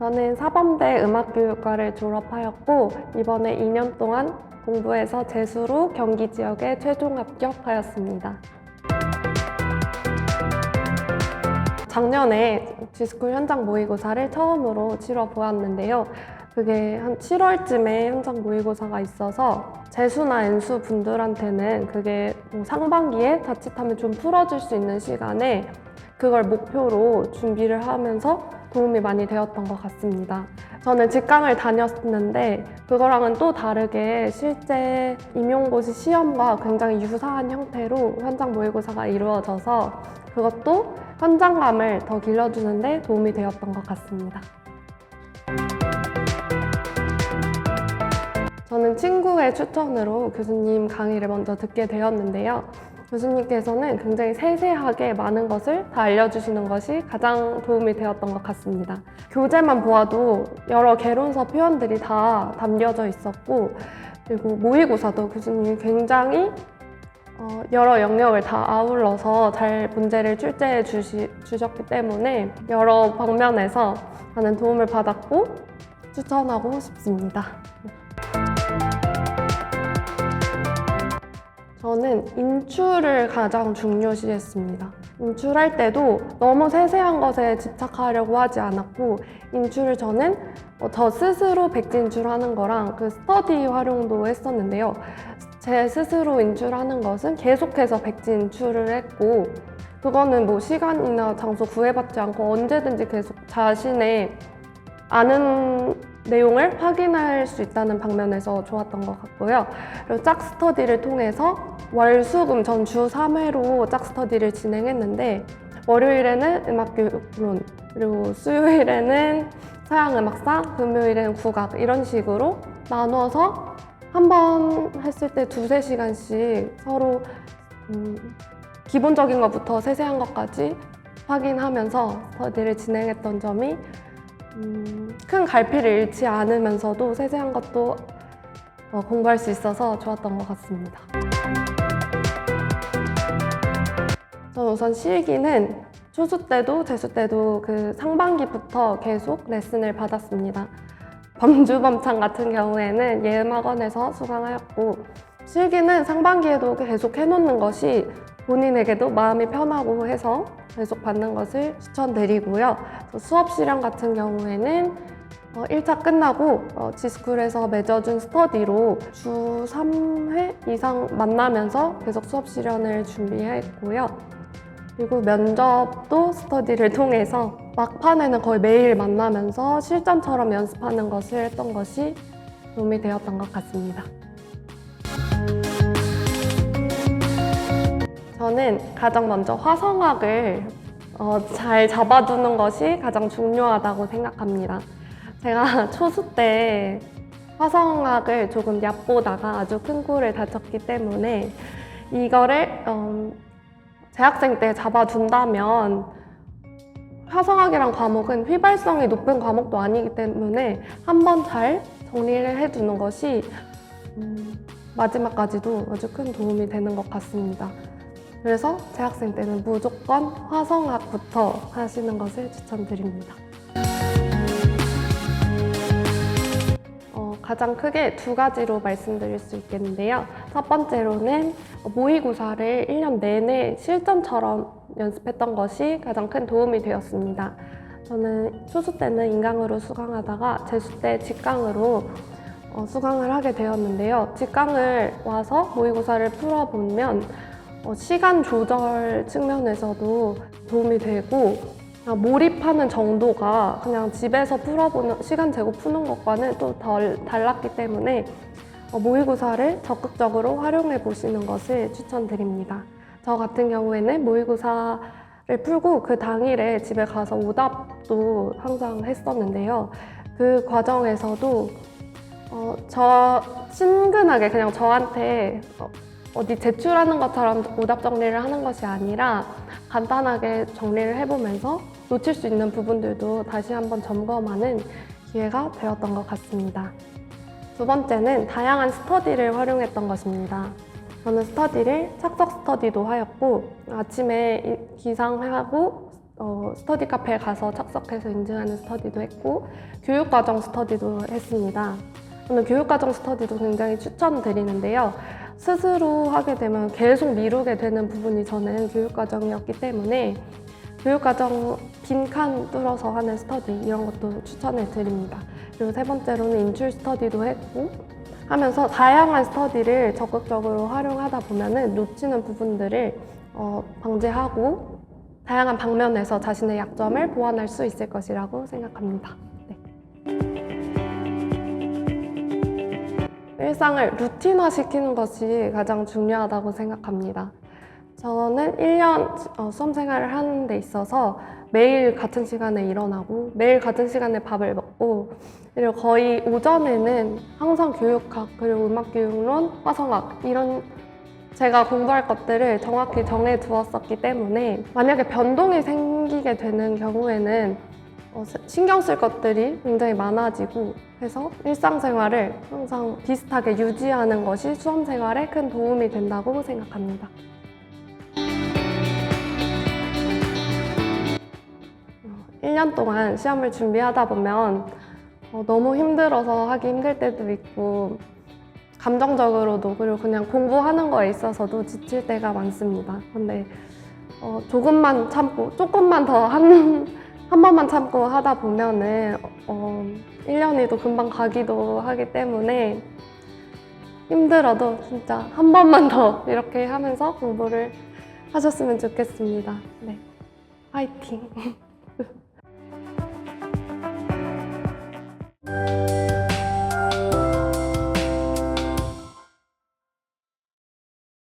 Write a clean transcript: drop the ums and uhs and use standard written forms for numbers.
저는 사범대 음악교육과를 졸업하였고 이번에 2년 동안 공부해서 재수로 경기 지역에 최종 합격하였습니다. 작년에 G스쿨 현장 모의고사를 처음으로 치러보았는데요. 그게 한 7월쯤에 현장 모의고사가 있어서 재수나 N수 분들한테는 그게 상반기에 자칫하면 좀 풀어줄 수 있는 시간에 그걸 목표로 준비를 하면서 도움이 많이 되었던 것 같습니다. 저는 직강을 다녔는데 그거랑은 또 다르게 실제 임용고시 시험과 굉장히 유사한 형태로 현장 모의고사가 이루어져서 그것도 현장감을 더 길러주는데 도움이 되었던 것 같습니다. 저는 친구의 추천으로 교수님 강의를 먼저 듣게 되었는데요. 교수님께서는 굉장히 세세하게 많은 것을 다 알려주시는 것이 가장 도움이 되었던 것 같습니다. 교재만 보아도 여러 개론서 표현들이 다 담겨져 있었고, 그리고 모의고사도 교수님이 굉장히 여러 영역을 다 아울러서 잘 문제를 출제해 주셨기 때문에 여러 방면에서 많은 도움을 받았고 추천하고 싶습니다. 저는 인출을 가장 중요시했습니다. 인출할 때도 너무 세세한 것에 집착하려고 하지 않았고 인출을 저는 저 스스로 백지인출하는 거랑 그 스터디 활용도 했었는데요. 제 스스로 인출하는 것은 계속해서 백지인출을 했고 그거는 뭐 시간이나 장소 구애받지 않고 언제든지 계속 자신의 아는 내용을 확인할 수 있다는 방면에서 좋았던 것 같고요. 그리고 짝스터디를 통해서 월수금 전 주 3회로 짝스터디를 진행했는데 월요일에는 음악교육론, 그리고 수요일에는 서양음악사, 금요일에는 국악 이런 식으로 나눠서 한 번 했을 때 2~3시간씩 서로 기본적인 것부터 세세한 것까지 확인하면서 스터디를 진행했던 점이 큰 갈피를 잃지 않으면서도 세세한 것도 공부할 수 있어서 좋았던 것 같습니다. 저는 우선 실기는 초수 때도 재수 때도 그 상반기부터 계속 레슨을 받았습니다. 범주범창 같은 경우에는 예음학원에서 수강하였고 실기는 상반기에도 계속 해놓는 것이 본인에게도 마음이 편하고 해서 계속 받는 것을 추천드리고요. 수업 실현 같은 경우에는 1차 끝나고 G스쿨에서 맺어준 스터디로 주 3회 이상 만나면서 계속 수업 실현을 준비했고요. 그리고 면접도 스터디를 통해서 막판에는 거의 매일 만나면서 실전처럼 연습하는 것을 했던 것이 도움이 되었던 것 같습니다. 저는 가장 먼저 화성학을 잘 잡아두는 것이 가장 중요하다고 생각합니다. 제가 초수 때 화성학을 조금 얕보다가 아주 큰 골을 다쳤기 때문에 이거를 재학생 때 잡아둔다면 화성학이란 과목은 휘발성이 높은 과목도 아니기 때문에 한번 잘 정리를 해두는 것이 마지막까지도 아주 큰 도움이 되는 것 같습니다. 그래서 재학생 때는 무조건 화성학부터 하시는 것을 추천드립니다. 가장 크게 2가지로 말씀드릴 수 있겠는데요. 첫 번째로는 모의고사를 1년 내내 실전처럼 연습했던 것이 가장 큰 도움이 되었습니다. 저는 초수 때는 인강으로 수강하다가 재수 때 직강으로 수강을 하게 되었는데요. 직강을 와서 모의고사를 풀어보면 시간 조절 측면에서도 도움이 되고 몰입하는 정도가 그냥 집에서 풀어보는 시간 재고 푸는 것과는 또 덜 달랐기 때문에 모의고사를 적극적으로 활용해 보시는 것을 추천드립니다. 저 같은 경우에는 모의고사를 풀고 그 당일에 집에 가서 오답도 항상 했었는데요. 그 과정에서도 친근하게 그냥 저한테 어디 제출하는 것처럼 오답 정리를 하는 것이 아니라 간단하게 정리를 해보면서 놓칠 수 있는 부분들도 다시 한번 점검하는 기회가 되었던 것 같습니다. 두 번째는 다양한 스터디를 활용했던 것입니다. 저는 스터디를 착석 스터디도 하였고 아침에 기상하고 스터디 카페에 가서 착석해서 인증하는 스터디도 했고 교육과정 스터디도 했습니다. 저는 교육과정 스터디도 굉장히 추천드리는데요. 스스로 하게 되면 계속 미루게 되는 부분이 저는 교육과정이었기 때문에 교육과정 빈칸 뚫어서 하는 스터디 이런 것도 추천을 드립니다. 그리고 세 번째로는 인출 스터디도 했고 하면서 다양한 스터디를 적극적으로 활용하다 보면은 놓치는 부분들을 방지하고 다양한 방면에서 자신의 약점을 보완할 수 있을 것이라고 생각합니다. 네. 일상을 루틴화 시키는 것이 가장 중요하다고 생각합니다. 저는 1년 수험 생활을 하는 데 있어서 매일 같은 시간에 일어나고 매일 같은 시간에 밥을 먹고 그리고 거의 오전에는 항상 교육학 그리고 음악교육론, 화성학 이런 제가 공부할 것들을 정확히 정해 두었었기 때문에 만약에 변동이 생기게 되는 경우에는 신경 쓸 것들이 굉장히 많아지고 해서 일상생활을 항상 비슷하게 유지하는 것이 수험생활에 큰 도움이 된다고 생각합니다. 1년 동안 시험을 준비하다 보면 너무 힘들어서 하기 힘들 때도 있고 감정적으로도 그리고 그냥 공부하는 거에 있어서도 지칠 때가 많습니다. 근데 조금만 참고 조금만 더 한 번만 참고 하다 보면은 1년이 또 금방 가기도 하기 때문에 힘들어도 진짜 한 번만 더 이렇게 하면서 공부를 하셨으면 좋겠습니다. 네, 화이팅!